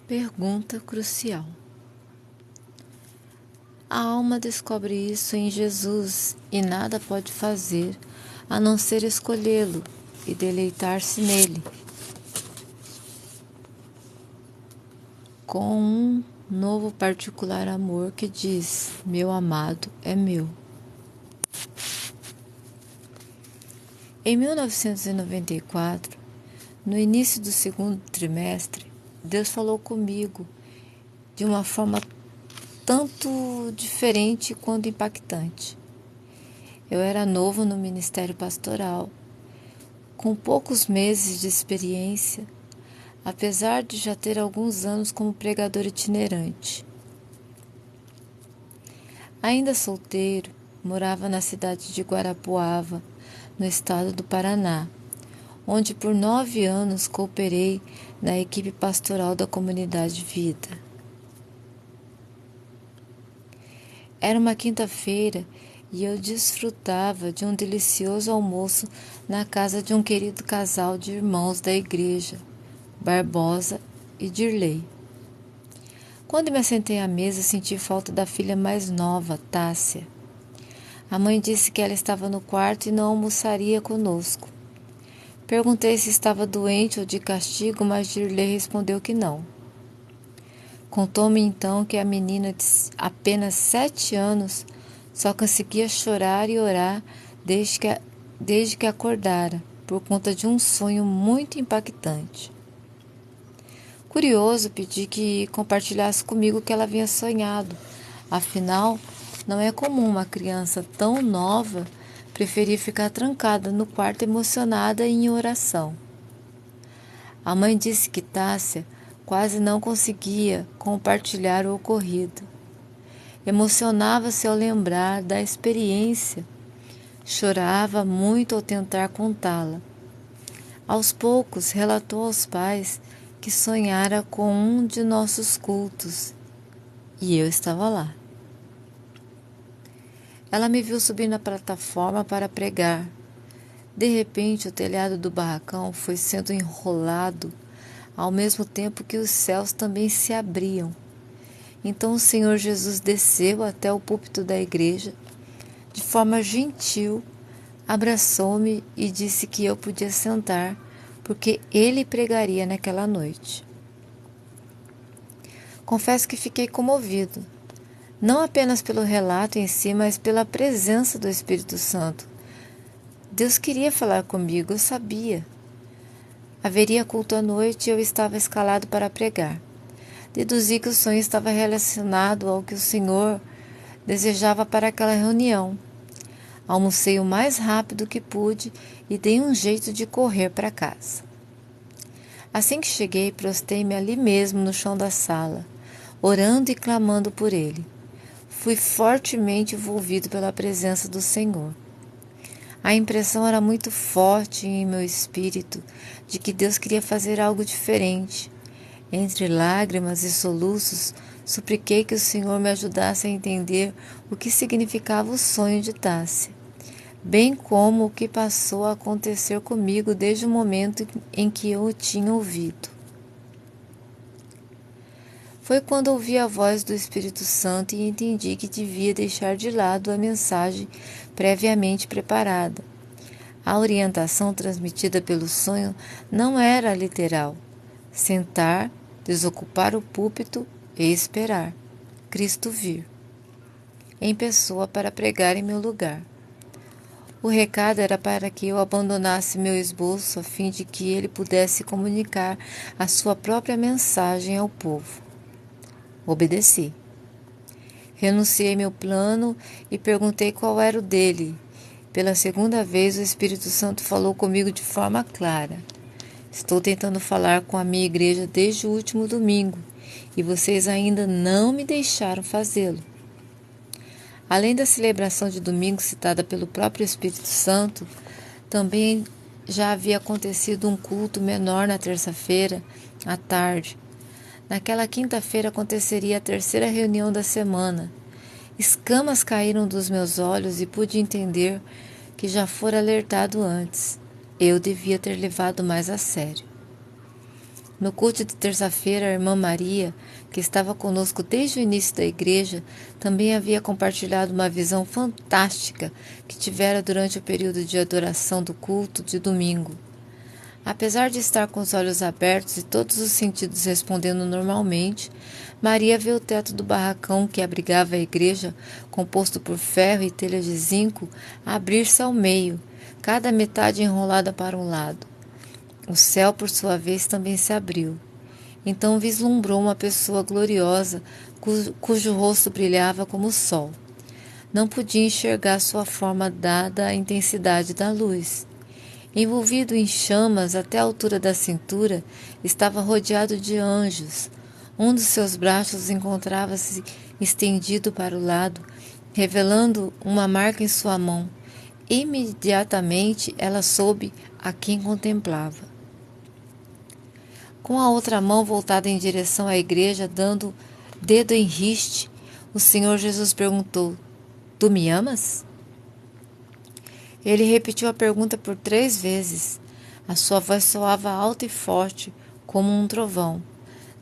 Pergunta crucial. A alma descobre isso em Jesus e nada pode fazer a não ser escolhê-lo e deleitar-se nele. Com um novo particular amor que diz: meu amado é meu. Em 1994, no início do segundo trimestre, Deus falou comigo de uma forma tanto diferente quanto impactante. Eu era novo no ministério pastoral, com poucos meses de experiência, apesar de já ter alguns anos como pregador itinerante. Ainda solteiro, morava na cidade de Guarapuava, no estado do Paraná, onde por 9 anos cooperei na equipe pastoral da comunidade Vida. Era uma quinta-feira e eu desfrutava de um delicioso almoço na casa de um querido casal de irmãos da igreja, Barbosa e Dirley. Quando me assentei à mesa, senti falta da filha mais nova, Tássia. A mãe disse que ela estava no quarto e não almoçaria conosco. Perguntei se estava doente ou de castigo, mas Dirley respondeu que não. Contou-me então que a menina de apenas 7 anos só conseguia chorar e orar desde que acordara, por conta de um sonho muito impactante. Curioso, pedi que compartilhasse comigo o que ela havia sonhado. Afinal, não é comum uma criança tão nova preferir ficar trancada no quarto emocionada e em oração. A mãe disse que Tássia quase não conseguia compartilhar o ocorrido. Emocionava-se ao lembrar da experiência. Chorava muito ao tentar contá-la. Aos poucos, relatou aos pais que sonhara com um de nossos cultos. E eu estava lá. Ela me viu subir na plataforma para pregar. De repente, o telhado do barracão foi sendo enrolado, ao mesmo tempo que os céus também se abriam. Então o Senhor Jesus desceu até o púlpito da igreja, de forma gentil, abraçou-me e disse que eu podia sentar, porque ele pregaria naquela noite. Confesso que fiquei comovido, não apenas pelo relato em si, mas pela presença do Espírito Santo. Deus queria falar comigo, eu sabia. Haveria culto à noite e eu estava escalado para pregar. Deduzi que o sonho estava relacionado ao que o Senhor desejava para aquela reunião. Almocei o mais rápido que pude e dei um jeito de correr para casa. Assim que cheguei, prostei-me ali mesmo no chão da sala, orando e clamando por ele. Fui fortemente envolvido pela presença do Senhor. A impressão era muito forte em meu espírito de que Deus queria fazer algo diferente. Entre lágrimas e soluços, supliquei que o Senhor me ajudasse a entender o que significava o sonho de Tássia, bem como o que passou a acontecer comigo desde o momento em que eu o tinha ouvido. Foi quando ouvi a voz do Espírito Santo e entendi que devia deixar de lado a mensagem previamente preparada. A orientação transmitida pelo sonho não era literal. Sentar, desocupar o púlpito e esperar Cristo vir em pessoa para pregar em meu lugar. O recado era para que eu abandonasse meu esboço a fim de que ele pudesse comunicar a sua própria mensagem ao povo. Obedeci. Renunciei meu plano e perguntei qual era o dele. Pela segunda vez, o Espírito Santo falou comigo de forma clara. Estou tentando falar com a minha igreja desde o último domingo e vocês ainda não me deixaram fazê-lo. Além da celebração de domingo citada pelo próprio Espírito Santo, também já havia acontecido um culto menor na terça-feira, à tarde. Naquela quinta-feira aconteceria a terceira reunião da semana. Escamas caíram dos meus olhos e pude entender que já fora alertado antes. Eu devia ter levado mais a sério. No culto de terça-feira, a irmã Maria, que estava conosco desde o início da igreja, também havia compartilhado uma visão fantástica que tivera durante o período de adoração do culto de domingo. Apesar de estar com os olhos abertos e todos os sentidos respondendo normalmente, Maria vê o teto do barracão que abrigava a igreja, composto por ferro e telhas de zinco, abrir-se ao meio, cada metade enrolada para um lado. O céu, por sua vez, também se abriu. Então vislumbrou uma pessoa gloriosa, cujo rosto brilhava como o sol. Não podia enxergar sua forma dada a intensidade da luz. Envolvido em chamas até a altura da cintura, estava rodeado de anjos. Um dos seus braços encontrava-se estendido para o lado, revelando uma marca em sua mão. Imediatamente ela soube a quem contemplava. Com a outra mão voltada em direção à igreja, dando dedo em riste, o Senhor Jesus perguntou: Tu me amas? Ele repetiu a pergunta por 3 vezes. A sua voz soava alta e forte, como um trovão.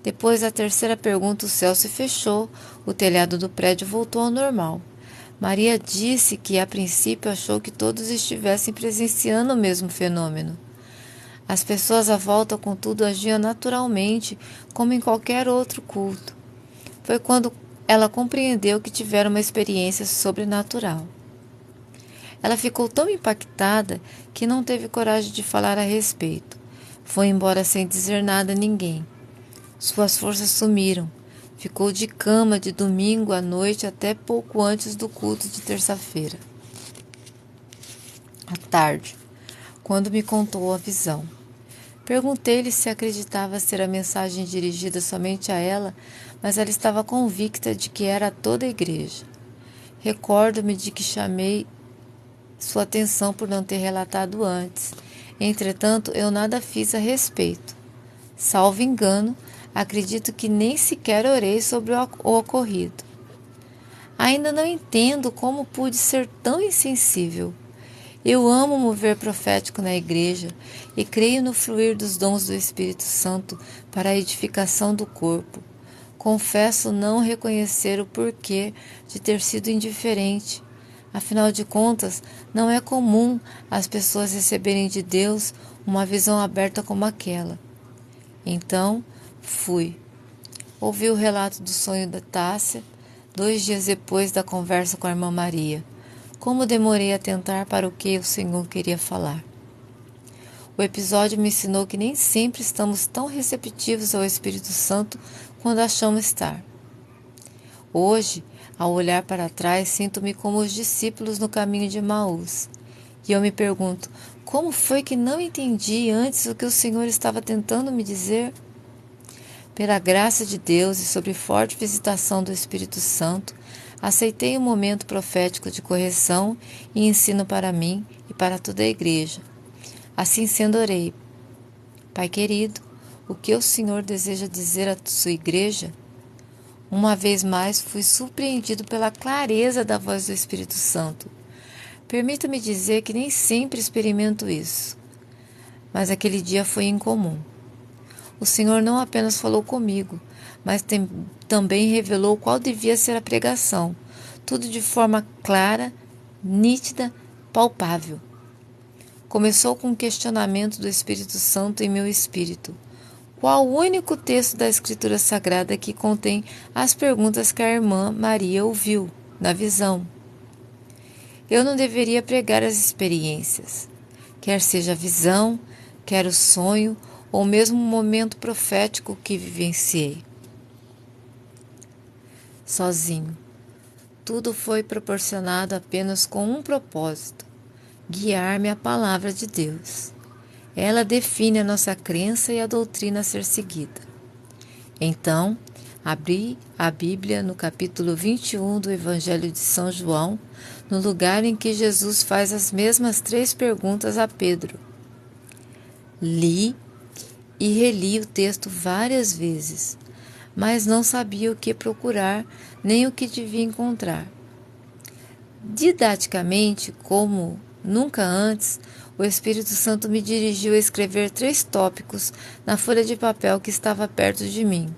Depois da terceira pergunta, o céu se fechou, o telhado do prédio voltou ao normal. Maria disse que, a princípio, achou que todos estivessem presenciando o mesmo fenômeno. As pessoas à volta, contudo, agiam naturalmente, como em qualquer outro culto. Foi quando ela compreendeu que tivera uma experiência sobrenatural. Ela ficou tão impactada que não teve coragem de falar a respeito. Foi embora sem dizer nada a ninguém. Suas forças sumiram. Ficou de cama de domingo à noite até pouco antes do culto de terça-feira. À tarde, quando me contou a visão, perguntei-lhe se acreditava ser a mensagem dirigida somente a ela, mas ela estava convicta de que era a toda a igreja. Recordo-me de que chamei sua atenção por não ter relatado antes. Entretanto, eu nada fiz a respeito. Salvo engano, acredito que nem sequer orei sobre o ocorrido. Ainda não entendo como pude ser tão insensível. Eu amo o mover profético na igreja e creio no fluir dos dons do Espírito Santo para a edificação do corpo. Confesso não reconhecer o porquê de ter sido indiferente. Afinal de contas, não é comum as pessoas receberem de Deus uma visão aberta como aquela. Então, fui. Ouvi o relato do sonho da Tássia, 2 dias depois da conversa com a irmã Maria. Como demorei a atentar para o que o Senhor queria falar. O episódio me ensinou que nem sempre estamos tão receptivos ao Espírito Santo quando achamos estar. Hoje, ao olhar para trás, sinto-me como os discípulos no caminho de Emaús. E eu me pergunto, como foi que não entendi antes o que o Senhor estava tentando me dizer? Pela graça de Deus e sob forte visitação do Espírito Santo, aceitei o momento profético de correção e ensino para mim e para toda a igreja. Assim sendo, orei: Pai querido, o que o Senhor deseja dizer à sua igreja? Uma vez mais fui surpreendido pela clareza da voz do Espírito Santo. Permita-me dizer que nem sempre experimento isso, mas aquele dia foi incomum. O Senhor não apenas falou comigo, mas também revelou qual devia ser a pregação, tudo de forma clara, nítida, palpável. Começou com um questionamento do Espírito Santo em meu espírito. Qual o único texto da Escritura Sagrada que contém as perguntas que a irmã Maria ouviu na visão? Eu não deveria pregar as experiências, quer seja a visão, quer o sonho, ou mesmo o momento profético que vivenciei. Sozinho. Tudo foi proporcionado apenas com um propósito: guiar-me à palavra de Deus. Ela define a nossa crença e a doutrina a ser seguida. Então, abri a Bíblia no capítulo 21 do Evangelho de São João, no lugar em que Jesus faz as mesmas 3 perguntas a Pedro. Li e reli o texto várias vezes, mas não sabia o que procurar nem o que devia encontrar. Didaticamente, como nunca antes, o Espírito Santo me dirigiu a escrever 3 tópicos na folha de papel que estava perto de mim.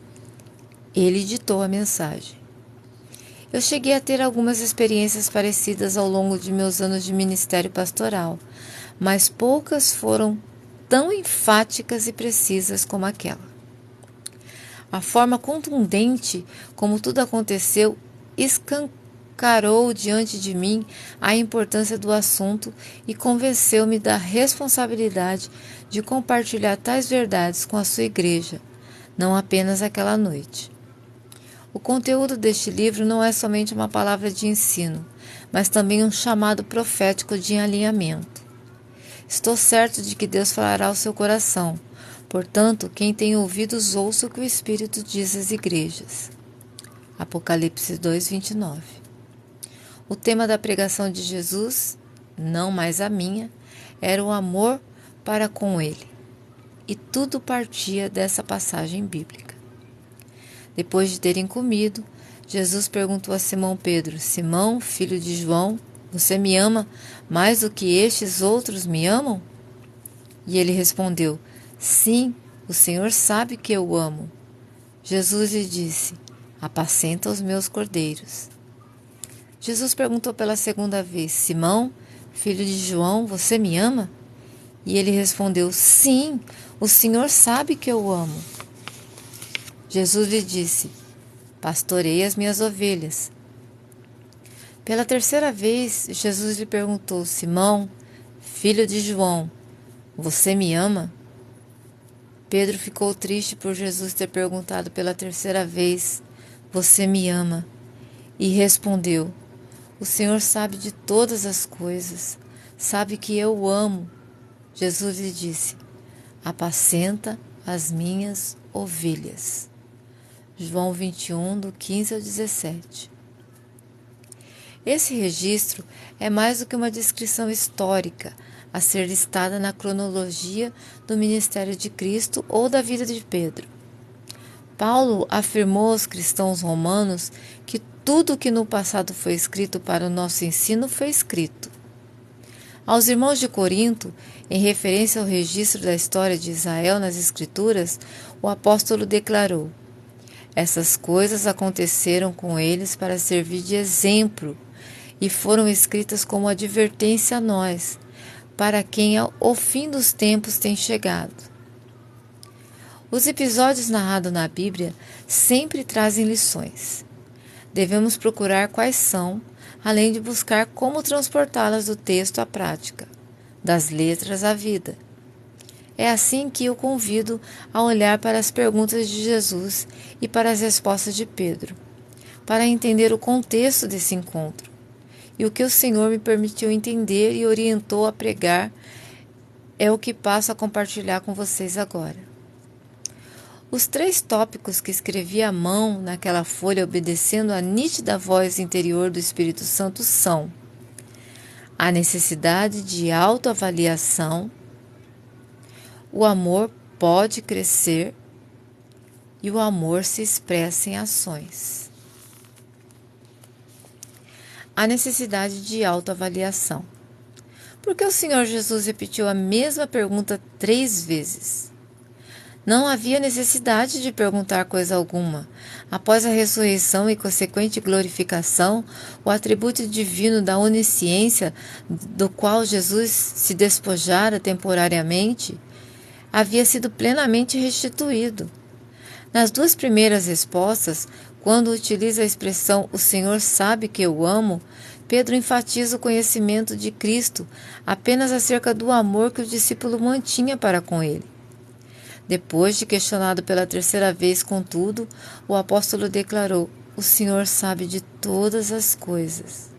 Ele ditou a mensagem. Eu cheguei a ter algumas experiências parecidas ao longo de meus anos de ministério pastoral, mas poucas foram tão enfáticas e precisas como aquela. A forma contundente como tudo aconteceu escancarou diante de mim a importância do assunto e convenceu-me da responsabilidade de compartilhar tais verdades com a sua igreja, não apenas aquela noite. O conteúdo deste livro não é somente uma palavra de ensino, mas também um chamado profético de alinhamento. Estou certo de que Deus falará ao seu coração. Portanto, quem tem ouvidos, ouça o que o Espírito diz às igrejas. Apocalipse 2:29. O tema da pregação de Jesus, não mais a minha, era o amor para com ele. E tudo partia dessa passagem bíblica. Depois de terem comido, Jesus perguntou a Simão Pedro: Simão, filho de João, você me ama mais do que estes outros me amam? E ele respondeu: Sim, o Senhor sabe que eu amo. Jesus lhe disse: Apacenta os meus cordeiros. Jesus perguntou pela segunda vez: Simão, filho de João, você me ama? E ele respondeu: Sim, o Senhor sabe que eu amo. Jesus lhe disse: Pastorei as minhas ovelhas. Pela terceira vez, Jesus lhe perguntou: Simão, filho de João, você me ama? Pedro ficou triste por Jesus ter perguntado pela terceira vez: Você me ama? E respondeu: O Senhor sabe de todas as coisas, sabe que eu o amo. Jesus lhe disse: Apacenta as minhas ovelhas. João 21, do 15 ao 17. Esse registro é mais do que uma descrição histórica a ser listada na cronologia do ministério de Cristo ou da vida de Pedro. Paulo afirmou aos cristãos romanos que tudo o que no passado foi escrito para o nosso ensino foi escrito. Aos irmãos de Corinto, em referência ao registro da história de Israel nas Escrituras, o apóstolo declarou: Essas coisas aconteceram com eles para servir de exemplo e foram escritas como advertência a nós, para quem o fim dos tempos tem chegado. Os episódios narrados na Bíblia sempre trazem lições. Devemos procurar quais são, além de buscar como transportá-las do texto à prática, das letras à vida. É assim que eu convido a olhar para as perguntas de Jesus e para as respostas de Pedro, para entender o contexto desse encontro. E o que o Senhor me permitiu entender e orientou a pregar é o que passo a compartilhar com vocês agora. Os 3 tópicos que escrevi à mão naquela folha, obedecendo à nítida voz interior do Espírito Santo, são: a necessidade de autoavaliação, o amor pode crescer e o amor se expressa em ações. A necessidade de autoavaliação. Por que o Senhor Jesus repetiu a mesma pergunta 3 vezes? Não havia necessidade de perguntar coisa alguma. Após a ressurreição e consequente glorificação, o atributo divino da onisciência, do qual Jesus se despojara temporariamente, havia sido plenamente restituído. Nas 2 primeiras respostas, quando utiliza a expressão "O Senhor sabe que eu amo", Pedro enfatiza o conhecimento de Cristo apenas acerca do amor que o discípulo mantinha para com ele. Depois de questionado pela terceira vez, contudo, o apóstolo declarou: "O Senhor sabe de todas as coisas".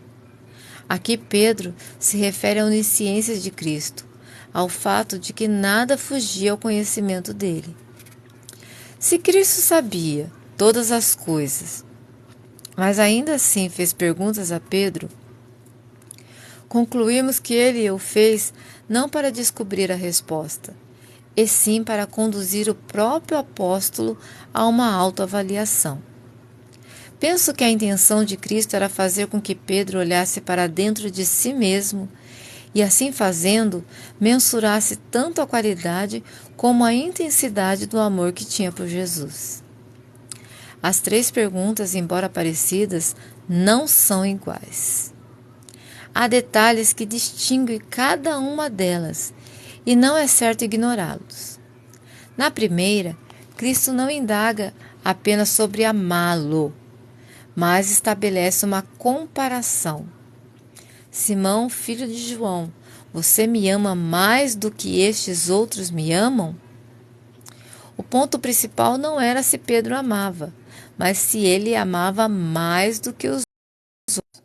Aqui Pedro se refere à onisciência de Cristo, ao fato de que nada fugia ao conhecimento dele. Se Cristo sabia todas as coisas, mas ainda assim fez perguntas a Pedro, concluímos que ele o fez não para descobrir a resposta, e sim para conduzir o próprio apóstolo a uma autoavaliação. Penso que a intenção de Cristo era fazer com que Pedro olhasse para dentro de si mesmo e assim fazendo, mensurasse tanto a qualidade como a intensidade do amor que tinha por Jesus. As três perguntas, embora parecidas, não são iguais. Há detalhes que distinguem cada uma delas, e não é certo ignorá-los. Na primeira, Cristo não indaga apenas sobre amá-lo, mas estabelece uma comparação. Simão, filho de João, você me ama mais do que estes outros me amam? O ponto principal não era se Pedro amava, mas se ele amava mais do que os outros.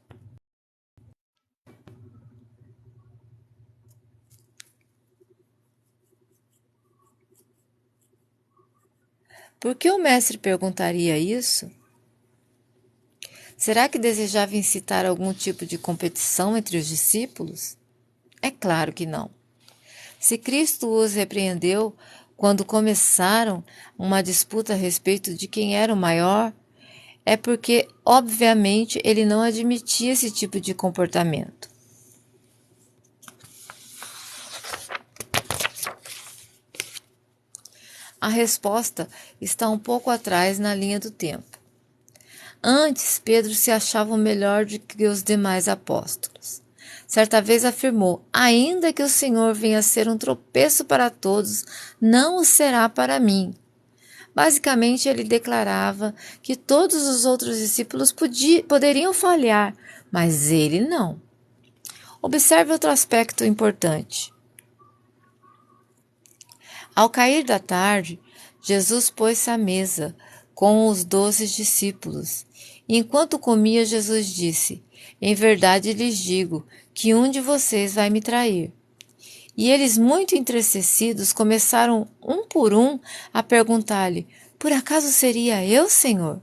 Por que o mestre perguntaria isso? Será que desejava incitar algum tipo de competição entre os discípulos? É claro que não. Se Cristo os repreendeu quando começaram uma disputa a respeito de quem era o maior, é porque, obviamente, ele não admitia esse tipo de comportamento. A resposta está um pouco atrás na linha do tempo. Antes, Pedro se achava melhor do que os demais apóstolos. Certa vez afirmou: ainda que o Senhor venha a ser um tropeço para todos, não o será para mim. Basicamente, ele declarava que todos os outros discípulos poderiam falhar, mas ele não. Observe outro aspecto importante. Ao cair da tarde, Jesus pôs-se à mesa com os 12 discípulos. Enquanto comia, Jesus disse: em verdade lhes digo que um de vocês vai me trair. E eles, muito entristecidos, começaram um por um a perguntar-lhe: por acaso seria eu, Senhor?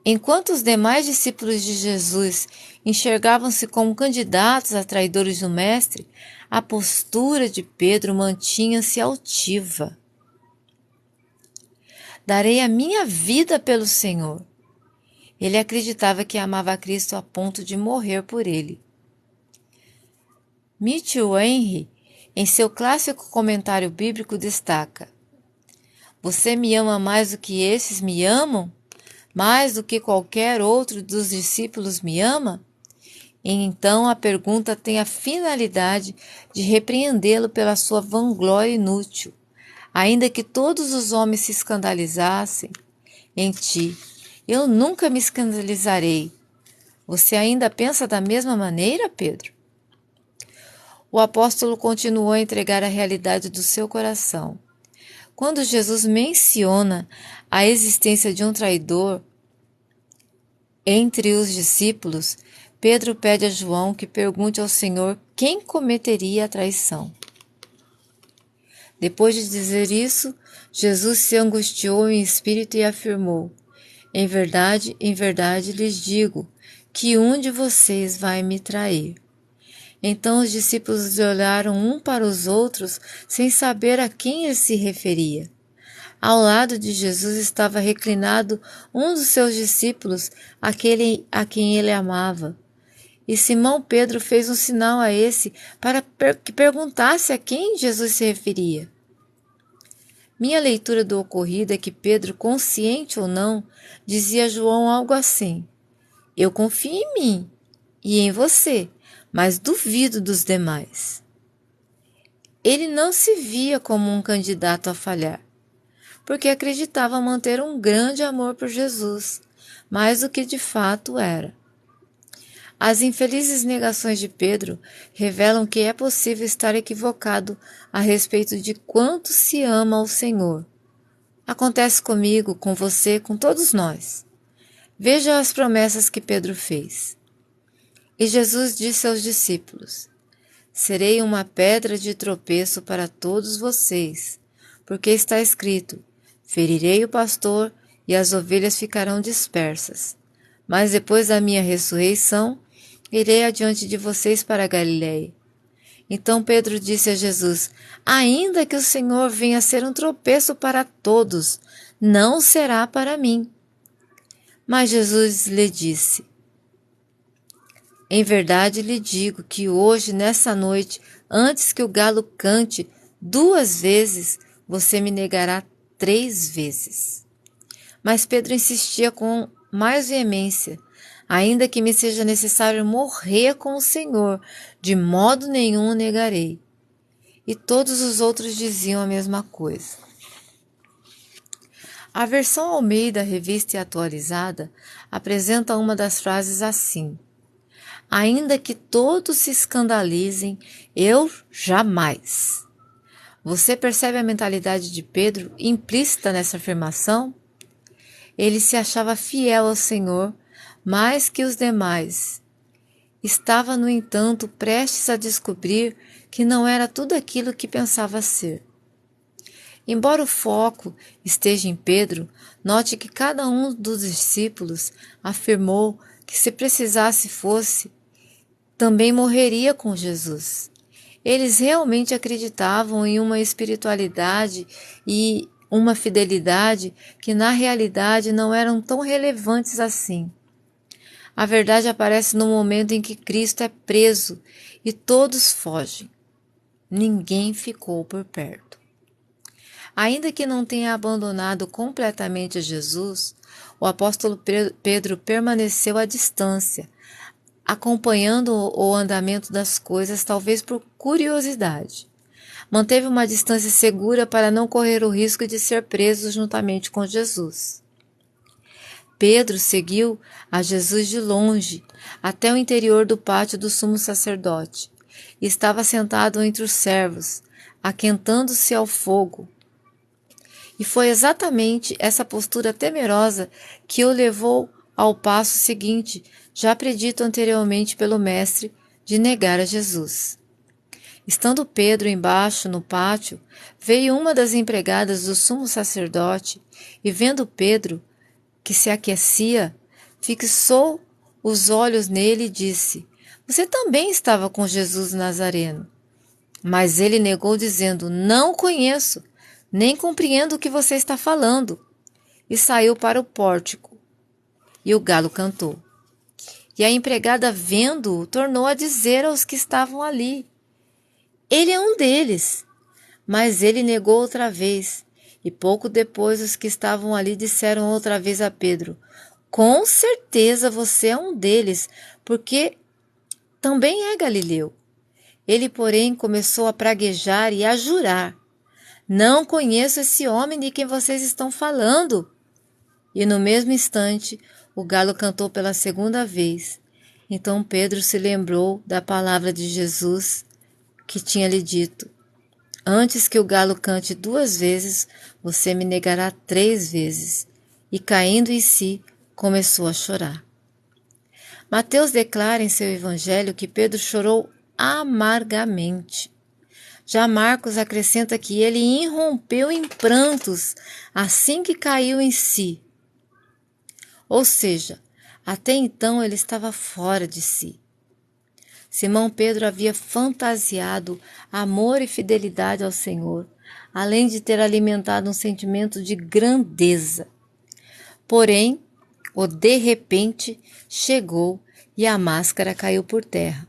Enquanto os demais discípulos de Jesus enxergavam-se como candidatos a traidores do Mestre, a postura de Pedro mantinha-se altiva. Darei a minha vida pelo Senhor. Ele acreditava que amava a Cristo a ponto de morrer por ele. Mitchell Henry, em seu clássico comentário bíblico, destaca: você me ama mais do que esses me amam? Mais do que qualquer outro dos discípulos me ama? E então a pergunta tem a finalidade de repreendê-lo pela sua vanglória inútil. Ainda que todos os homens se escandalizassem em ti, eu nunca me escandalizarei. Você ainda pensa da mesma maneira, Pedro? O apóstolo continuou a entregar a realidade do seu coração. Quando Jesus menciona a existência de um traidor entre os discípulos, Pedro pede a João que pergunte ao Senhor quem cometeria a traição. Depois de dizer isso, Jesus se angustiou em espírito e afirmou: em verdade lhes digo que um de vocês vai me trair. Então os discípulos olharam um para os outros sem saber a quem ele se referia. Ao lado de Jesus estava reclinado um dos seus discípulos, aquele a quem ele amava. E Simão Pedro fez um sinal a esse para que perguntasse a quem Jesus se referia. Minha leitura do ocorrido é que Pedro, consciente ou não, dizia a João algo assim: eu confio em mim e em você, mas duvido dos demais. Ele não se via como um candidato a falhar, porque acreditava manter um grande amor por Jesus, mais do que de fato era. As infelizes negações de Pedro revelam que é possível estar equivocado a respeito de quanto se ama ao Senhor. Acontece comigo, com você, com todos nós. Veja as promessas que Pedro fez. E Jesus disse aos discípulos: serei uma pedra de tropeço para todos vocês, porque está escrito: ferirei o pastor e as ovelhas ficarão dispersas. Mas depois da minha ressurreição, irei adiante de vocês para a Galiléia. Então Pedro disse a Jesus: ainda que o Senhor venha a ser um tropeço para todos, não será para mim. Mas Jesus lhe disse: Em verdade lhe digo que hoje, nessa noite, antes que o galo cante 2 vezes, você me negará 3 vezes. Mas Pedro insistia com mais veemência. Ainda que me seja necessário morrer com o Senhor, de modo nenhum o negarei. E todos os outros diziam a mesma coisa. A versão Almeida, revista e atualizada, apresenta uma das frases assim: ainda que todos se escandalizem, eu jamais. Você percebe a mentalidade de Pedro implícita nessa afirmação? Ele se achava fiel ao Senhor mais que os demais. Estava, no entanto, prestes a descobrir que não era tudo aquilo que pensava ser. Embora o foco esteja em Pedro, note que cada um dos discípulos afirmou que, se precisasse fosse, também morreria com Jesus. Eles realmente acreditavam em uma espiritualidade e uma fidelidade que na realidade não eram tão relevantes assim. A verdade aparece no momento em que Cristo é preso e todos fogem. Ninguém ficou por perto. Ainda que não tenha abandonado completamente a Jesus, o apóstolo Pedro permaneceu à distância, acompanhando o andamento das coisas, talvez por curiosidade. Manteve uma distância segura para não correr o risco de ser preso juntamente com Jesus. Pedro seguiu a Jesus de longe, até o interior do pátio do sumo sacerdote, e estava sentado entre os servos, aquentando-se ao fogo. E foi exatamente essa postura temerosa que o levou ao passo seguinte, já predito anteriormente pelo Mestre, de negar a Jesus. Estando Pedro embaixo no pátio, veio uma das empregadas do sumo sacerdote e, vendo Pedro, que se aquecia, fixou os olhos nele e disse: você também estava com Jesus Nazareno. Mas ele negou, dizendo: não o conheço, nem compreendo o que você está falando. E saiu para o pórtico. E o galo cantou. E a empregada, vendo-o, tornou a dizer aos que estavam ali: ele é um deles. Mas ele negou outra vez. E pouco depois os que estavam ali disseram outra vez a Pedro: com certeza você é um deles, porque também é galileu. Ele, porém, começou a praguejar e a jurar: não conheço esse homem de quem vocês estão falando. E no mesmo instante, o galo cantou pela segunda vez. Então Pedro se lembrou da palavra de Jesus que tinha lhe dito: antes que o galo cante 2 vezes, você me negará 3 vezes. E caindo em si, começou a chorar. Mateus declara em seu evangelho que Pedro chorou amargamente. Já Marcos acrescenta que ele irrompeu em prantos assim que caiu em si. Ou seja, até então ele estava fora de si. Simão Pedro havia fantasiado amor e fidelidade ao Senhor, além de ter alimentado um sentimento de grandeza. Porém, o de repente chegou e a máscara caiu por terra.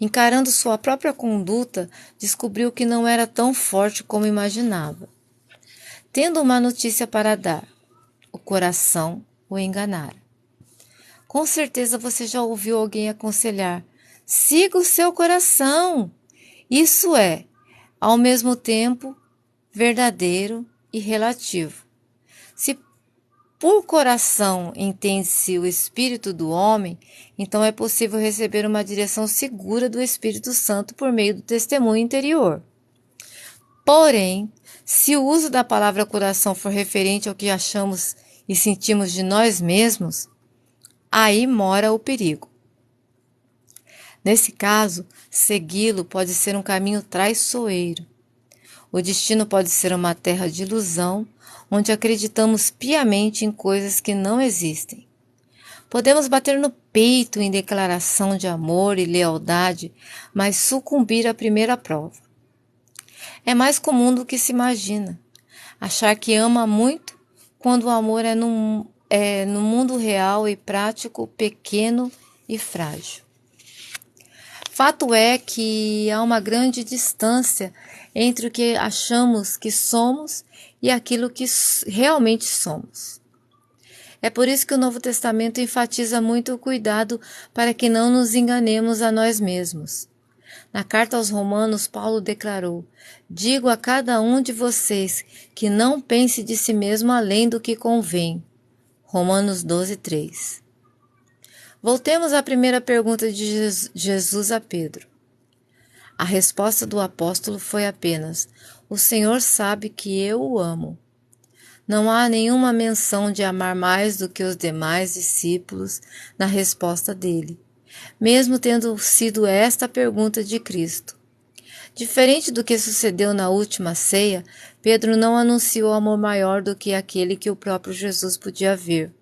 Encarando sua própria conduta, descobriu que não era tão forte como imaginava. Tendo uma notícia para dar: o coração o enganara. Com certeza você já ouviu alguém aconselhar: siga o seu coração. Isso é, ao mesmo tempo, verdadeiro e relativo. Se por coração entende-se o espírito do homem, então é possível receber uma direção segura do Espírito Santo por meio do testemunho interior. Porém, se o uso da palavra coração for referente ao que achamos e sentimos de nós mesmos, aí mora o perigo. Nesse caso, segui-lo pode ser um caminho traiçoeiro. O destino pode ser uma terra de ilusão, onde acreditamos piamente em coisas que não existem. Podemos bater no peito em declaração de amor e lealdade, mas sucumbir à primeira prova. É mais comum do que se imagina achar que ama muito quando o amor é no mundo real e prático, pequeno e frágil. Fato é que há uma grande distância entre o que achamos que somos e aquilo que realmente somos. É por isso que o Novo Testamento enfatiza muito o cuidado para que não nos enganemos a nós mesmos. Na carta aos Romanos, Paulo declarou: "Digo a cada um de vocês que não pense de si mesmo além do que convém." Romanos 12:3. Voltemos à primeira pergunta de Jesus a Pedro. A resposta do apóstolo foi apenas: "O Senhor sabe que eu o amo." Não há nenhuma menção de amar mais do que os demais discípulos na resposta dele, mesmo tendo sido esta a pergunta de Cristo. Diferente do que sucedeu na última ceia, Pedro não anunciou amor maior do que aquele que o próprio Jesus podia ver.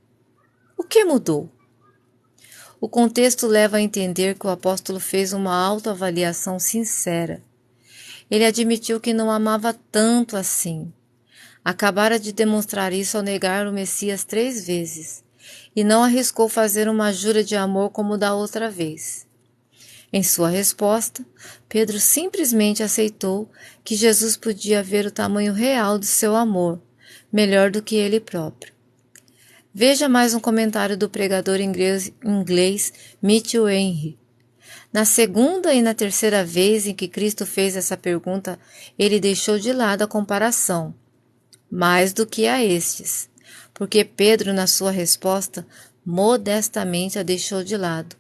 O que mudou? O contexto leva a entender que o apóstolo fez uma autoavaliação sincera. Ele admitiu que não amava tanto assim. Acabara de demonstrar isso ao negar o Messias 3 vezes, e não arriscou fazer uma jura de amor como da outra vez. Em sua resposta, Pedro simplesmente aceitou que Jesus podia ver o tamanho real do seu amor, melhor do que ele próprio. Veja mais um comentário do pregador inglês Mitchell Henry. Na segunda e na terceira vez em que Cristo fez essa pergunta, ele deixou de lado a comparação, mais do que a estes, porque Pedro, na sua resposta, modestamente a deixou de lado,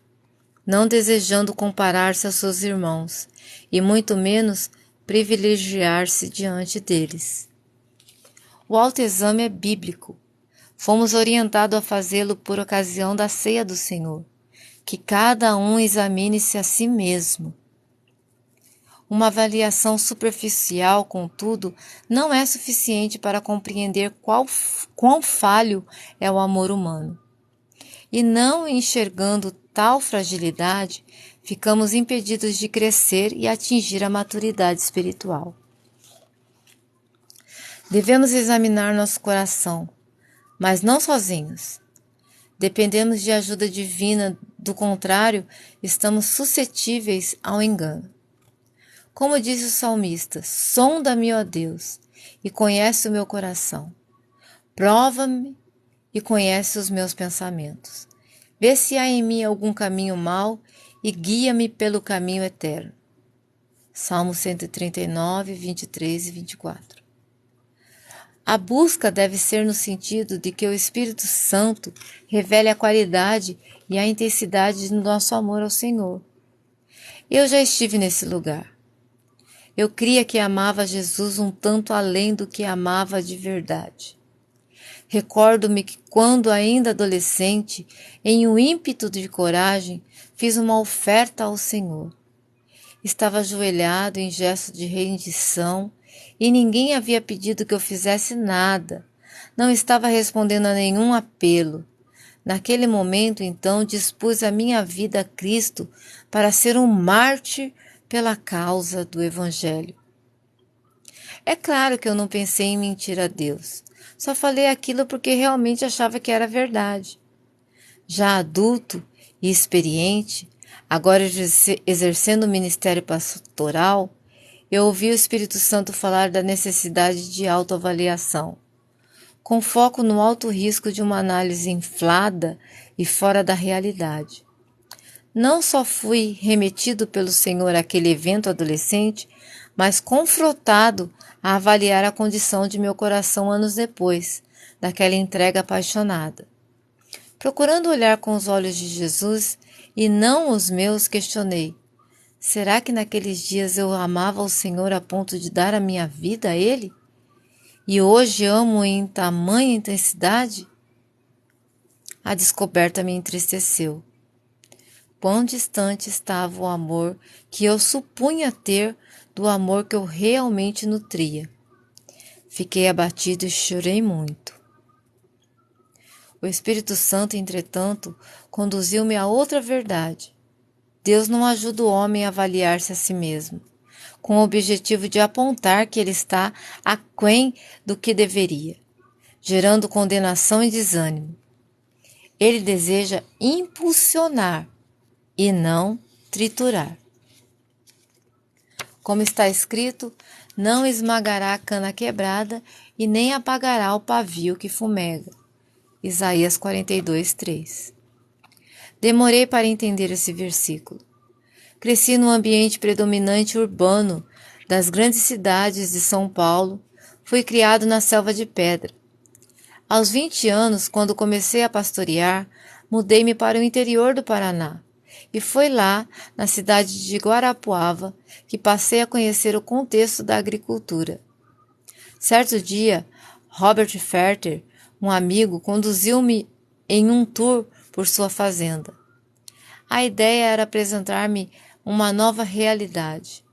não desejando comparar-se aos seus irmãos, e muito menos privilegiar-se diante deles. O autoexame é bíblico. Fomos orientados a fazê-lo por ocasião da ceia do Senhor, que cada um examine-se a si mesmo. Uma avaliação superficial, contudo, não é suficiente para compreender quão falho é o amor humano. E não enxergando tal fragilidade, ficamos impedidos de crescer e atingir a maturidade espiritual. Devemos examinar nosso coração, mas não sozinhos. Dependemos de ajuda divina, do contrário, estamos suscetíveis ao engano. Como disse o salmista: "Sonda-me, ó Deus, e conhece o meu coração. Prova-me e conhece os meus pensamentos. Vê se há em mim algum caminho mau e guia-me pelo caminho eterno." Salmo 139, 23 e 24. A busca deve ser no sentido de que o Espírito Santo revele a qualidade e a intensidade do nosso amor ao Senhor. Eu já estive nesse lugar. Eu cria que amava Jesus um tanto além do que amava de verdade. Recordo-me que quando ainda adolescente, em um ímpeto de coragem, fiz uma oferta ao Senhor. Estava ajoelhado em gesto de rendição e ninguém havia pedido que eu fizesse nada. Não estava respondendo a nenhum apelo. Naquele momento, então, dispus a minha vida a Cristo para ser um mártir pela causa do Evangelho. É claro que eu não pensei em mentir a Deus. Só falei aquilo porque realmente achava que era verdade. Já adulto e experiente, agora exercendo o ministério pastoral, eu ouvi o Espírito Santo falar da necessidade de autoavaliação, com foco no alto risco de uma análise inflada e fora da realidade. Não só fui remetido pelo Senhor àquele evento adolescente, mas confrontado a avaliar a condição de meu coração anos depois, daquela entrega apaixonada. Procurando olhar com os olhos de Jesus e não os meus, questionei: será que naqueles dias eu amava o Senhor a ponto de dar a minha vida a Ele? E hoje amo em tamanha intensidade? A descoberta me entristeceu. Quão distante estava o amor que eu supunha ter do amor que eu realmente nutria. Fiquei abatido e chorei muito. O Espírito Santo, entretanto, conduziu-me a outra verdade. Deus não ajuda o homem a avaliar-se a si mesmo, com o objetivo de apontar que ele está aquém do que deveria, gerando condenação e desânimo. Ele deseja impulsionar, e não triturar. Como está escrito, não esmagará a cana quebrada e nem apagará o pavio que fumega. Isaías 42:3. Demorei para entender esse versículo. Cresci num ambiente predominante urbano das grandes cidades de São Paulo. Fui criado na selva de pedra. Aos 20 anos, quando comecei a pastorear, mudei-me para o interior do Paraná. E foi lá, na cidade de Guarapuava, que passei a conhecer o contexto da agricultura. Certo dia, Robert Ferter, um amigo, conduziu-me em um tour por sua fazenda. A ideia era apresentar-me uma nova realidade,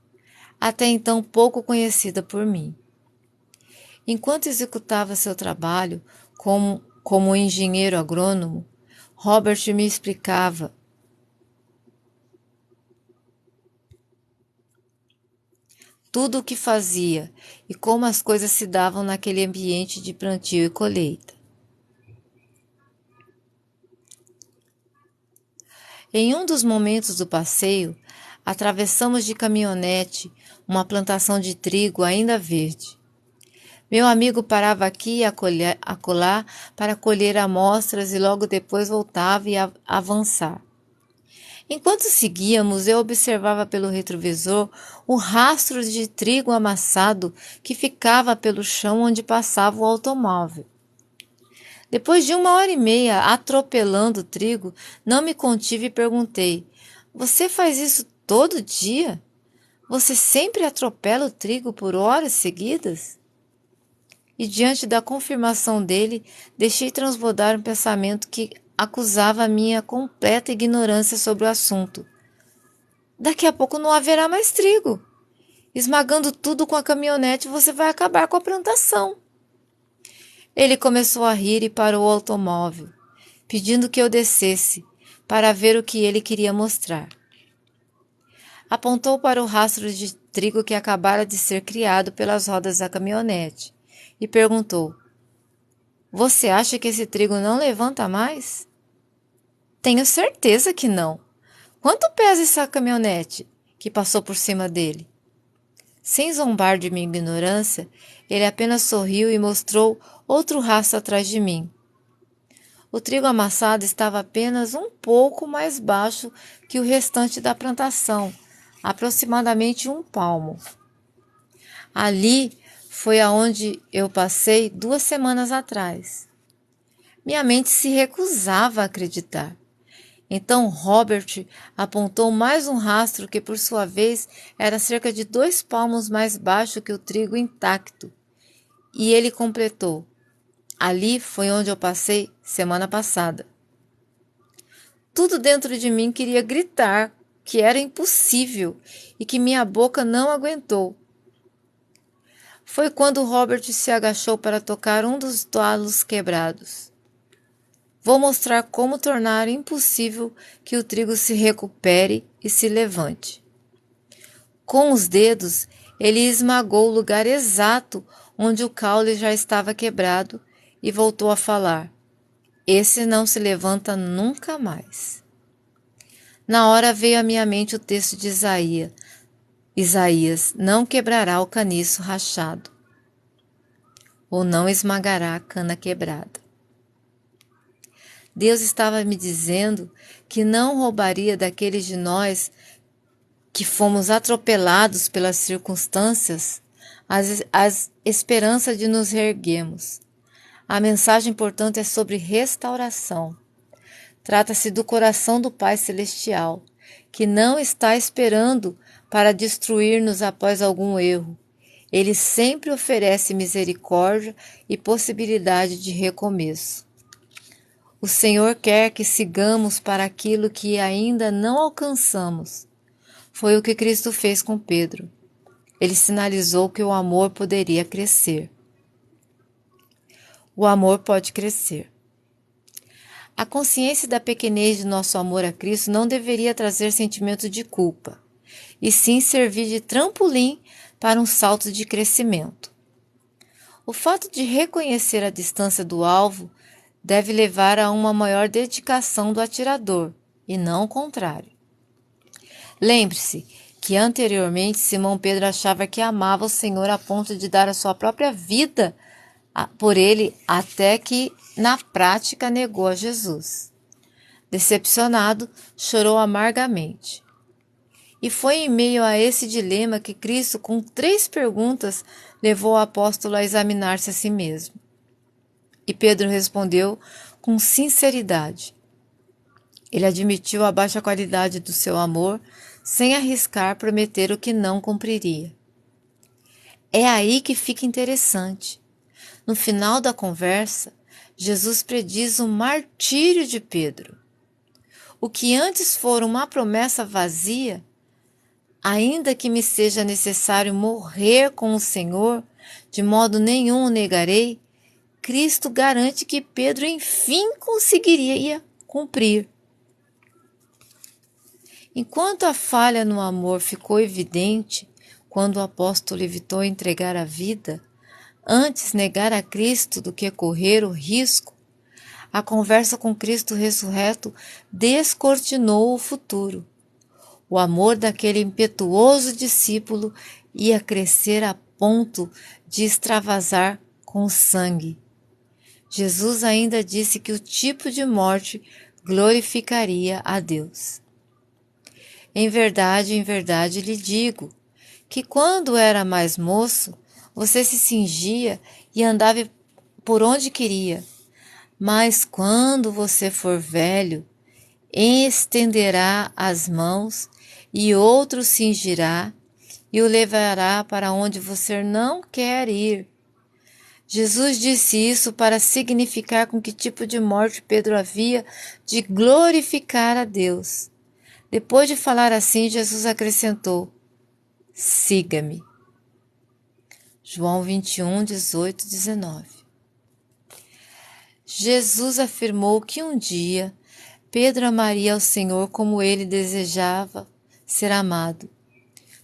até então pouco conhecida por mim. Enquanto executava seu trabalho como engenheiro agrônomo, Robert me explicava tudo o que fazia e como as coisas se davam naquele ambiente de plantio e colheita. Em um dos momentos do passeio, atravessamos de caminhonete uma plantação de trigo ainda verde. Meu amigo parava aqui e acolá para colher amostras e logo depois voltava e avançar. Enquanto seguíamos, eu observava pelo retrovisor o rastro de trigo amassado que ficava pelo chão onde passava o automóvel. Depois de 1h30 atropelando o trigo, não me contive e perguntei: "Você faz isso todo dia? Você sempre atropela o trigo por horas seguidas?" E diante da confirmação dele, deixei transbordar um pensamento que acusava a minha completa ignorância sobre o assunto. Daqui a pouco não haverá mais trigo. Esmagando tudo com a caminhonete, você vai acabar com a plantação. Ele começou a rir e parou o automóvel, pedindo que eu descesse para ver o que ele queria mostrar. Apontou para o rastro de trigo que acabara de ser criado pelas rodas da caminhonete e perguntou: "Você acha que esse trigo não levanta mais?" "Tenho certeza que não. Quanto pesa essa caminhonete que passou por cima dele?" Sem zombar de minha ignorância, ele apenas sorriu e mostrou outro rastro atrás de mim. O trigo amassado estava apenas um pouco mais baixo que o restante da plantação, aproximadamente 1 palmo. Ali foi aonde eu passei 2 semanas atrás. Minha mente se recusava a acreditar. Então Robert apontou mais um rastro que, por sua vez, era cerca de 2 palmos mais baixo que o trigo intacto. E ele completou: "Ali foi onde eu passei semana passada." Tudo dentro de mim queria gritar que era impossível e que minha boca não aguentou. Foi quando Robert se agachou para tocar um dos talos quebrados. Vou mostrar como tornar impossível que o trigo se recupere e se levante. Com os dedos, ele esmagou o lugar exato onde o caule já estava quebrado e voltou a falar: "Esse não se levanta nunca mais." Na hora veio à minha mente o texto de Isaías: "Não quebrará o caniço rachado, ou não esmagará a cana quebrada." Deus estava me dizendo que não roubaria daqueles de nós que fomos atropelados pelas circunstâncias as esperanças de nos reerguermos. A mensagem, portanto, é sobre restauração. Trata-se do coração do Pai Celestial, que não está esperando para destruir-nos após algum erro. Ele sempre oferece misericórdia e possibilidade de recomeço. O Senhor quer que sigamos para aquilo que ainda não alcançamos. Foi o que Cristo fez com Pedro. Ele sinalizou que o amor poderia crescer. O amor pode crescer. A consciência da pequenez de nosso amor a Cristo não deveria trazer sentimento de culpa, e sim servir de trampolim para um salto de crescimento. O fato de reconhecer a distância do alvo deve levar a uma maior dedicação do atirador, e não o contrário. Lembre-se que anteriormente Simão Pedro achava que amava o Senhor a ponto de dar a sua própria vida por ele, até que na prática negou a Jesus. Decepcionado, chorou amargamente. E foi em meio a esse dilema que Cristo, com 3 perguntas, levou o apóstolo a examinar-se a si mesmo. E Pedro respondeu com sinceridade. Ele admitiu a baixa qualidade do seu amor, sem arriscar prometer o que não cumpriria. É aí que fica interessante. No final da conversa, Jesus prediz o martírio de Pedro. O que antes fora uma promessa vazia, ainda que me seja necessário morrer com o Senhor, de modo nenhum o negarei, Cristo garante que Pedro enfim conseguiria cumprir. Enquanto a falha no amor ficou evidente, quando o apóstolo evitou entregar a vida, antes negar a Cristo do que correr o risco, a conversa com Cristo ressurreto descortinou o futuro. O amor daquele impetuoso discípulo ia crescer a ponto de extravasar com sangue. Jesus ainda disse que o tipo de morte glorificaria a Deus. Em verdade lhe digo, que quando era mais moço, você se cingia e andava por onde queria. Mas quando você for velho, estenderá as mãos e outro cingirá e o levará para onde você não quer ir. Jesus disse isso para significar com que tipo de morte Pedro havia de glorificar a Deus. Depois de falar assim, Jesus acrescentou: siga-me. João 21, 18, 19. Jesus afirmou que um dia Pedro amaria ao Senhor como ele desejava ser amado,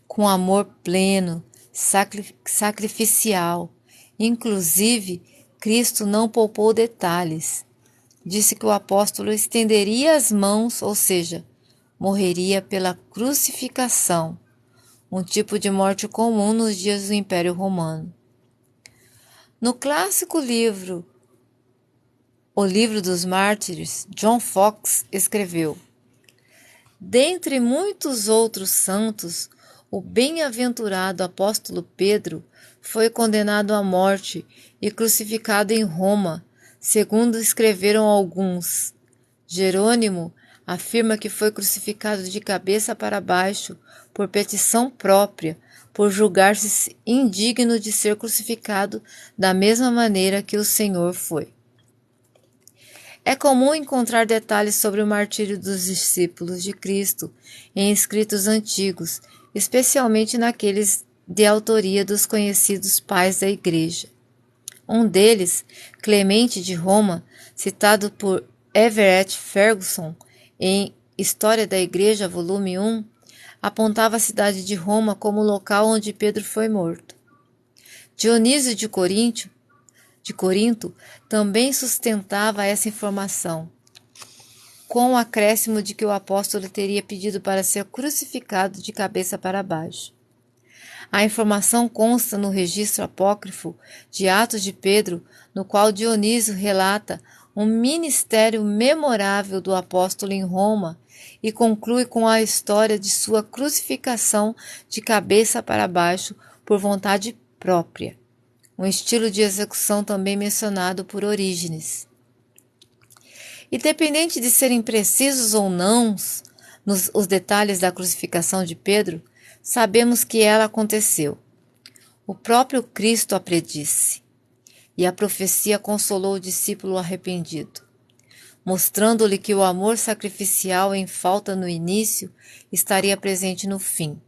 com amor pleno, sacrificial. Inclusive, Cristo não poupou detalhes. Disse que o apóstolo estenderia as mãos, ou seja, morreria pela crucificação, um tipo de morte comum nos dias do Império Romano. No clássico livro O Livro dos Mártires, John Foxe escreveu: dentre muitos outros santos, o bem-aventurado apóstolo Pedro foi condenado à morte e crucificado em Roma, segundo escreveram alguns. Jerônimo afirma que foi crucificado de cabeça para baixo por petição própria, por julgar-se indigno de ser crucificado da mesma maneira que o Senhor foi. É comum encontrar detalhes sobre o martírio dos discípulos de Cristo em escritos antigos, especialmente naqueles de autoria dos conhecidos pais da Igreja. Um deles, Clemente de Roma, citado por Everett Ferguson em História da Igreja, volume 1, apontava a cidade de Roma como o local onde Pedro foi morto. Dionísio de Corinto também sustentava essa informação, com o acréscimo de que o apóstolo teria pedido para ser crucificado de cabeça para baixo. A informação consta no registro apócrifo de Atos de Pedro, no qual Dionísio relata um ministério memorável do apóstolo em Roma e conclui com a história de sua crucificação de cabeça para baixo por vontade própria, um estilo de execução também mencionado por Orígenes. Independente de serem precisos ou não os detalhes da crucificação de Pedro, sabemos que ela aconteceu. O próprio Cristo a predisse, e a profecia consolou o discípulo arrependido, mostrando-lhe que o amor sacrificial em falta no início estaria presente no fim.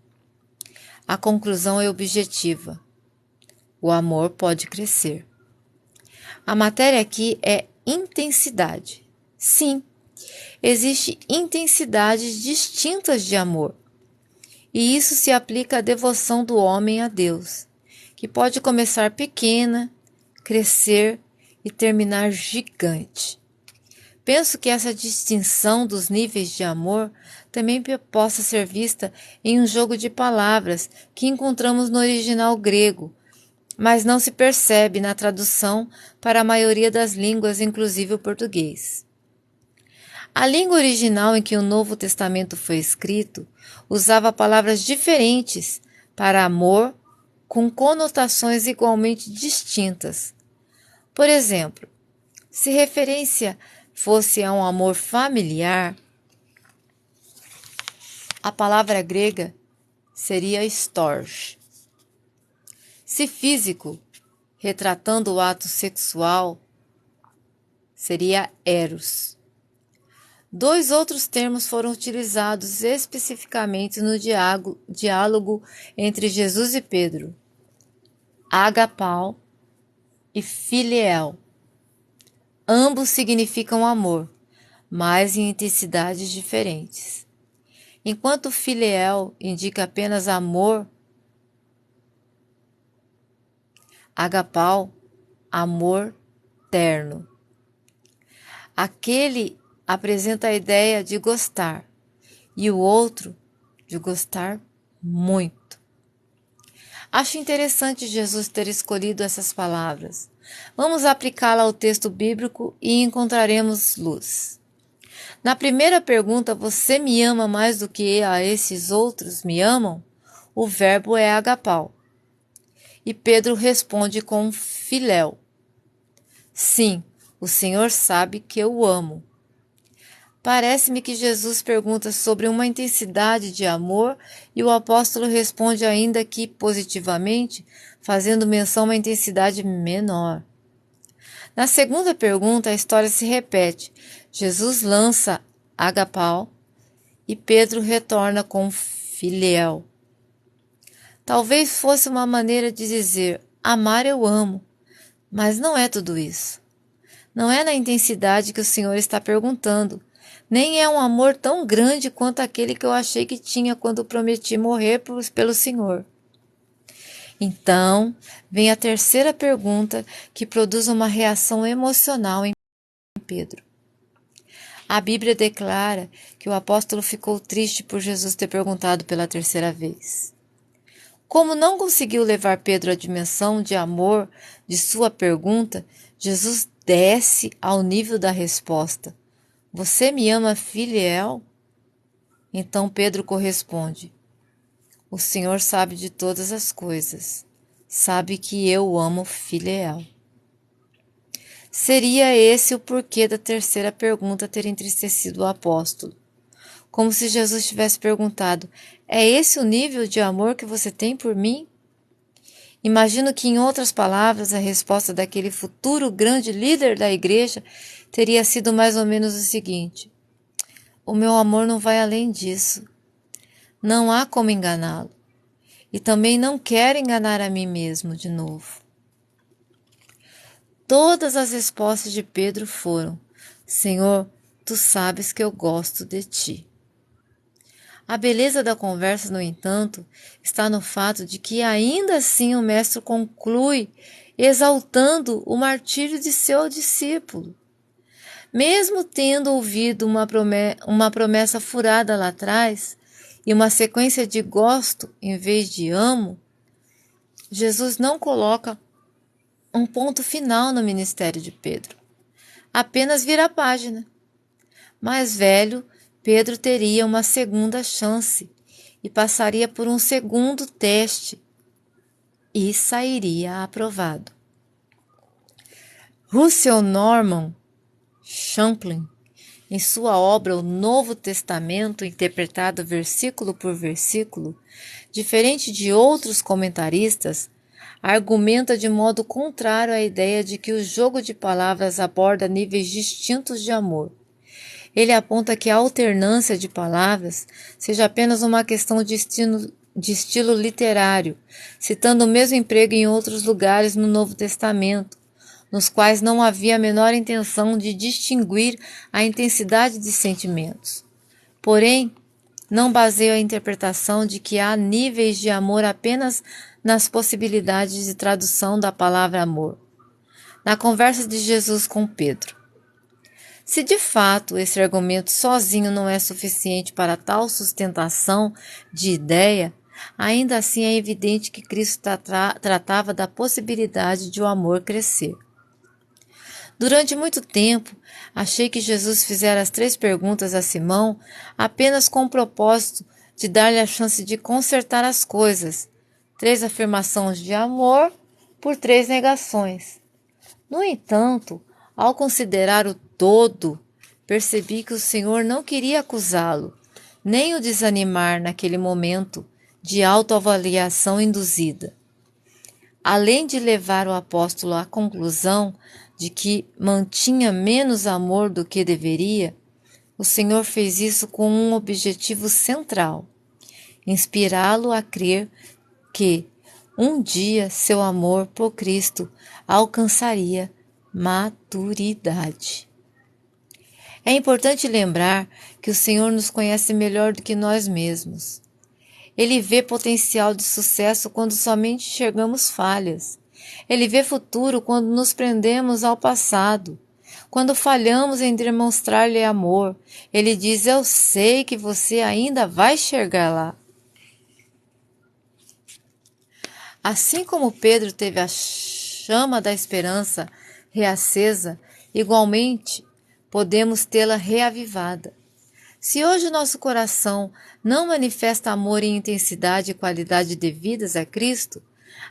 A conclusão é objetiva. O amor pode crescer. A matéria aqui é intensidade. Sim, existem intensidades distintas de amor. E isso se aplica à devoção do homem a Deus, que pode começar pequena, crescer e terminar gigante. Penso que essa distinção dos níveis de amor também possa ser vista em um jogo de palavras que encontramos no original grego, mas não se percebe na tradução para a maioria das línguas, inclusive o português. A língua original em que o Novo Testamento foi escrito usava palavras diferentes para amor, com conotações igualmente distintas. Por exemplo, se referência fosse a um amor familiar, a palavra grega seria storge. Se físico, retratando o ato sexual, seria eros. 2 outros termos foram utilizados especificamente no diálogo entre Jesus e Pedro: agapau e filiel. Ambos significam amor, mas em intensidades diferentes. Enquanto filiel indica apenas amor, agapau, amor terno. Aquele apresenta a ideia de gostar e o outro de gostar muito. Acho interessante Jesus ter escolhido essas palavras. Vamos aplicá-la ao texto bíblico e encontraremos luz. Na primeira pergunta, você me ama mais do que a esses outros me amam? O verbo é agapau. E Pedro responde com filéu. Sim, o Senhor sabe que eu o amo. Parece-me que Jesus pergunta sobre uma intensidade de amor e o apóstolo responde ainda que positivamente, fazendo menção a uma intensidade menor. Na segunda pergunta, a história se repete. Jesus lança agapau e Pedro retorna com filéu. Talvez fosse uma maneira de dizer, amar eu amo, mas não é tudo isso. Não é na intensidade que o Senhor está perguntando, nem é um amor tão grande quanto aquele que eu achei que tinha quando prometi morrer pelo Senhor. Então, vem a terceira pergunta que produz uma reação emocional em Pedro. A Bíblia declara que o apóstolo ficou triste por Jesus ter perguntado pela terceira vez. Como não conseguiu levar Pedro à dimensão de amor de sua pergunta, Jesus desce ao nível da resposta. Você me ama, filéu? Então Pedro corresponde. O Senhor sabe de todas as coisas. Sabe que eu o amo, filéu. Seria esse o porquê da terceira pergunta ter entristecido o apóstolo. Como se Jesus tivesse perguntado, é esse o nível de amor que você tem por mim? Imagino que, em outras palavras, a resposta daquele futuro grande líder da igreja teria sido mais ou menos o seguinte: o meu amor não vai além disso. Não há como enganá-lo. E também não quero enganar a mim mesmo de novo. Todas as respostas de Pedro foram: Senhor, tu sabes que eu gosto de ti. A beleza da conversa, no entanto, está no fato de que ainda assim o mestre conclui exaltando o martírio de seu discípulo. Mesmo tendo ouvido uma promessa furada lá atrás e uma sequência de gosto em vez de amo, Jesus não coloca um ponto final no ministério de Pedro. Apenas vira a página. Mais velho, Pedro teria uma segunda chance e passaria por um segundo teste e sairia aprovado. Russell Norman Champlin, em sua obra O Novo Testamento, interpretado versículo por versículo, diferente de outros comentaristas, argumenta de modo contrário à ideia de que o jogo de palavras aborda níveis distintos de amor. Ele aponta que a alternância de palavras seja apenas uma questão de estilo literário, citando o mesmo emprego em outros lugares no Novo Testamento, nos quais não havia a menor intenção de distinguir a intensidade de sentimentos. Porém, não baseia a interpretação de que há níveis de amor apenas nas possibilidades de tradução da palavra amor. Na conversa de Jesus com Pedro, Se de fato esse argumento sozinho não é suficiente para tal sustentação de ideia, ainda assim é evidente que Cristo tratava da possibilidade de o amor crescer. Durante muito tempo, achei que Jesus fizera as 3 perguntas a Simão apenas com o propósito de dar-lhe a chance de consertar as coisas. 3 afirmações de amor por 3 negações. No entanto, ao considerar o todo, percebi que o Senhor não queria acusá-lo, nem o desanimar naquele momento de autoavaliação induzida. Além de levar o apóstolo à conclusão de que mantinha menos amor do que deveria, o Senhor fez isso com um objetivo central: inspirá-lo a crer que um dia seu amor por Cristo alcançaria maturidade. É importante lembrar que o Senhor nos conhece melhor do que nós mesmos. Ele vê potencial de sucesso quando somente enxergamos falhas. Ele vê futuro quando nos prendemos ao passado. Quando falhamos em demonstrar-lhe amor, ele diz: eu sei que você ainda vai chegar lá. Assim como Pedro teve a chama da esperança reacesa, igualmente podemos tê-la reavivada. Se hoje nosso coração não manifesta amor em intensidade e qualidade devidas a Cristo,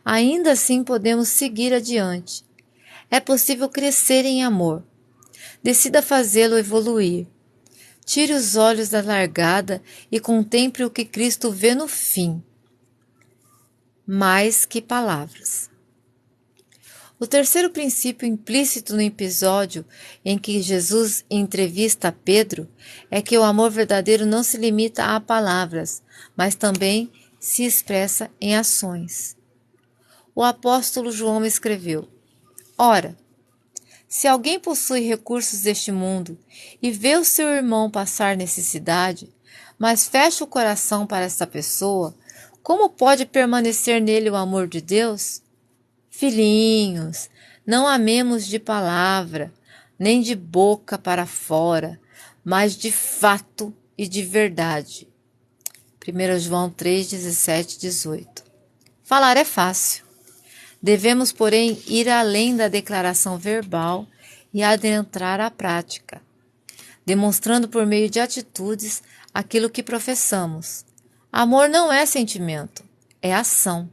ainda assim podemos seguir adiante. É possível crescer em amor. Decida fazê-lo evoluir. Tire os olhos da largada e contemple o que Cristo vê no fim. Mais que palavras. O terceiro princípio implícito no episódio em que Jesus entrevista Pedro é que o amor verdadeiro não se limita a palavras, mas também se expressa em ações. O apóstolo João escreveu: ora, se alguém possui recursos deste mundo e vê o seu irmão passar necessidade, mas fecha o coração para essa pessoa, como pode permanecer nele o amor de Deus? Filhinhos, não amemos de palavra, nem de boca para fora, mas de fato e de verdade. 1 João 3, 17, 18. Falar é fácil. Devemos, porém, ir além da declaração verbal e adentrar a prática, demonstrando por meio de atitudes aquilo que professamos. Amor não é sentimento, é ação.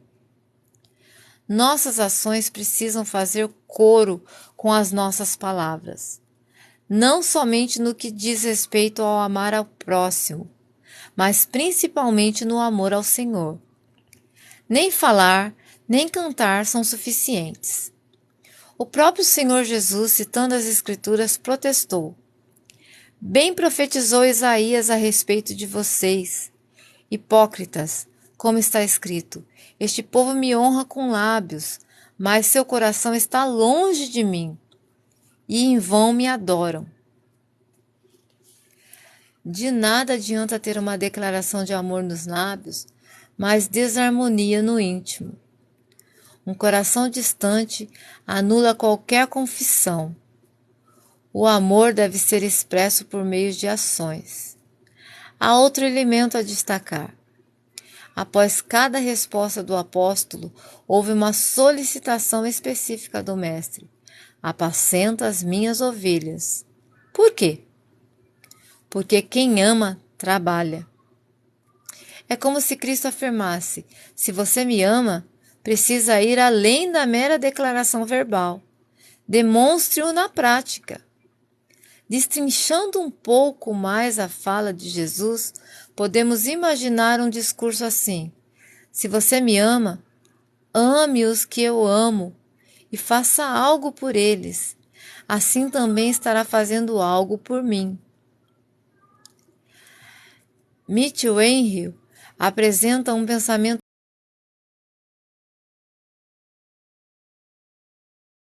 Nossas ações precisam fazer coro com as nossas palavras, não somente no que diz respeito ao amar ao próximo, mas principalmente no amor ao Senhor. Nem falar, nem cantar são suficientes. O próprio Senhor Jesus, citando as Escrituras, protestou: bem profetizou Isaías a respeito de vocês, hipócritas, como está escrito: este povo me honra com lábios, mas seu coração está longe de mim, e em vão me adoram. De nada adianta ter uma declaração de amor nos lábios, mas desarmonia no íntimo. Um coração distante anula qualquer confissão. O amor deve ser expresso por meio de ações. Há outro elemento a destacar. Após cada resposta do apóstolo, houve uma solicitação específica do mestre: apacenta as minhas ovelhas. Por quê? Porque quem ama, trabalha. É como se Cristo afirmasse: se você me ama, precisa ir além da mera declaração verbal. Demonstre-o na prática. Destrinchando um pouco mais a fala de Jesus, podemos imaginar um discurso assim: se você me ama, ame os que eu amo e faça algo por eles. Assim também estará fazendo algo por mim. Mitchell Henry apresenta um pensamento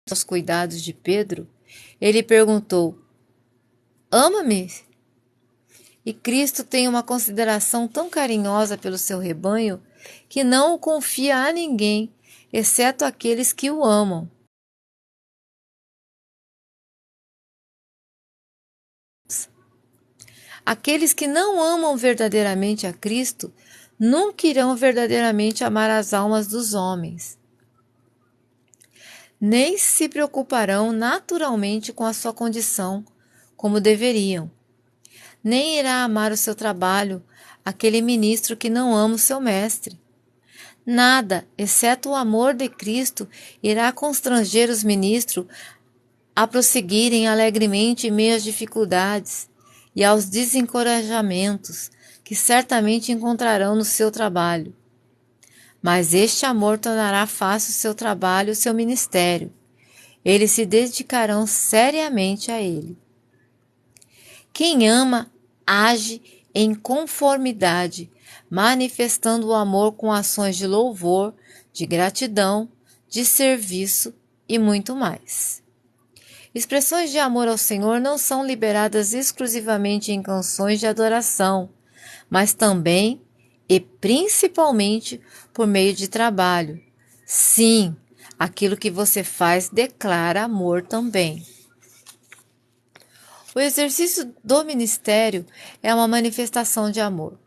aos cuidados de Pedro. Ele perguntou: ama-me? E Cristo tem uma consideração tão carinhosa pelo seu rebanho que não o confia a ninguém, exceto aqueles que o amam. Aqueles que não amam verdadeiramente a Cristo nunca irão verdadeiramente amar as almas dos homens, nem se preocuparão naturalmente com a sua condição, como deveriam. Nem irá amar o seu trabalho aquele ministro que não ama o seu mestre. Nada, exceto o amor de Cristo, irá constranger os ministros a prosseguirem alegremente em meio às dificuldades e aos desencorajamentos que certamente encontrarão no seu trabalho. Mas este amor tornará fácil o seu trabalho e o seu ministério. Eles se dedicarão seriamente a ele. Quem ama, age em conformidade, manifestando o amor com ações de louvor, de gratidão, de serviço e muito mais. Expressões de amor ao Senhor não são liberadas exclusivamente em canções de adoração, mas também e principalmente por meio de trabalho. Sim, aquilo que você faz declara amor também. O exercício do ministério é uma manifestação de amor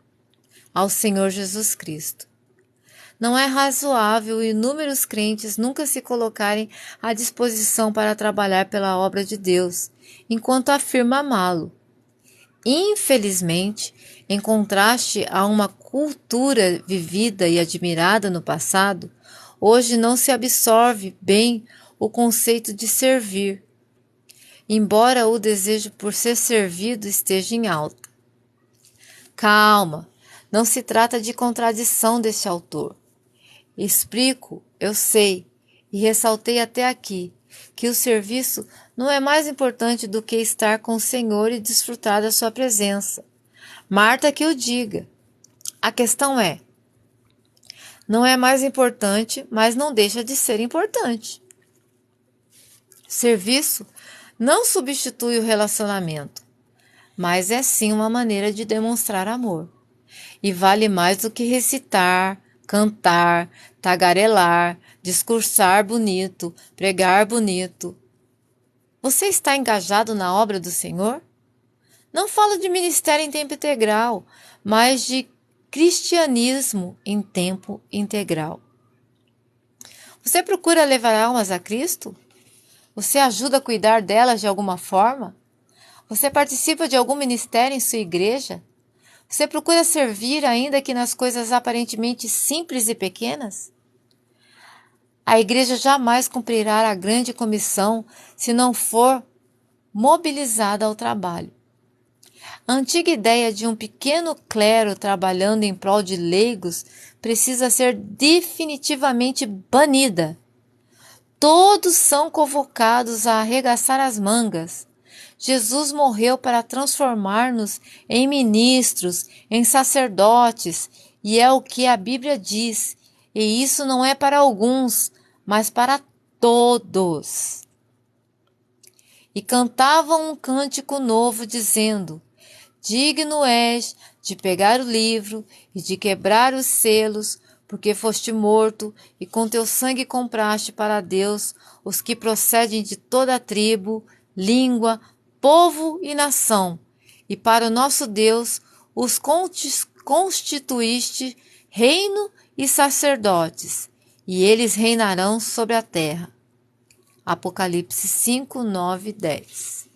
ao Senhor Jesus Cristo. Não é razoável inúmeros crentes nunca se colocarem à disposição para trabalhar pela obra de Deus, enquanto afirma amá-lo. Infelizmente, em contraste a uma cultura vivida e admirada no passado, hoje não se absorve bem o conceito de servir, embora o desejo por ser servido esteja em alta. Calma, não se trata de contradição deste autor. Explico, eu sei, e ressaltei até aqui, que o serviço não é mais importante do que estar com o Senhor e desfrutar da sua presença. Marta que o diga. A questão é, não é mais importante, mas não deixa de ser importante. Serviço não substitui o relacionamento, mas é sim uma maneira de demonstrar amor. E vale mais do que recitar, cantar, tagarelar, discursar bonito, pregar bonito. Você está engajado na obra do Senhor? Não falo de ministério em tempo integral, mas de cristianismo em tempo integral. Você procura levar almas a Cristo? Você ajuda a cuidar delas de alguma forma? Você participa de algum ministério em sua igreja? Você procura servir ainda que nas coisas aparentemente simples e pequenas? A igreja jamais cumprirá a grande comissão se não for mobilizada ao trabalho. A antiga ideia de um pequeno clero trabalhando em prol de leigos precisa ser definitivamente banida. Todos são convocados a arregaçar as mangas. Jesus morreu para transformar-nos em ministros, em sacerdotes, e é o que a Bíblia diz. E isso não é para alguns, mas para todos. E cantavam um cântico novo, dizendo: digno és de pegar o livro e de quebrar os selos, porque foste morto e com teu sangue compraste para Deus os que procedem de toda a tribo, língua, povo e nação, e para o nosso Deus os constituíste reino e sacerdotes, e eles reinarão sobre a terra. Apocalipse 5, 9 e 10.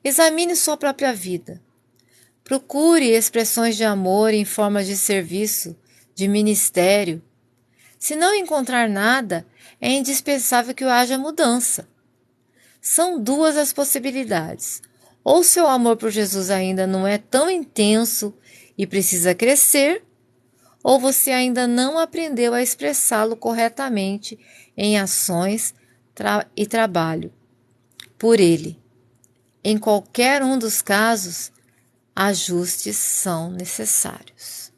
Examine sua própria vida. Procure expressões de amor em forma de serviço, de ministério. Se não encontrar nada, é indispensável que haja mudança. São duas as possibilidades. Ou seu amor por Jesus ainda não é tão intenso e precisa crescer, ou você ainda não aprendeu a expressá-lo corretamente em ações e trabalho por ele. Em qualquer um dos casos, ajustes são necessários.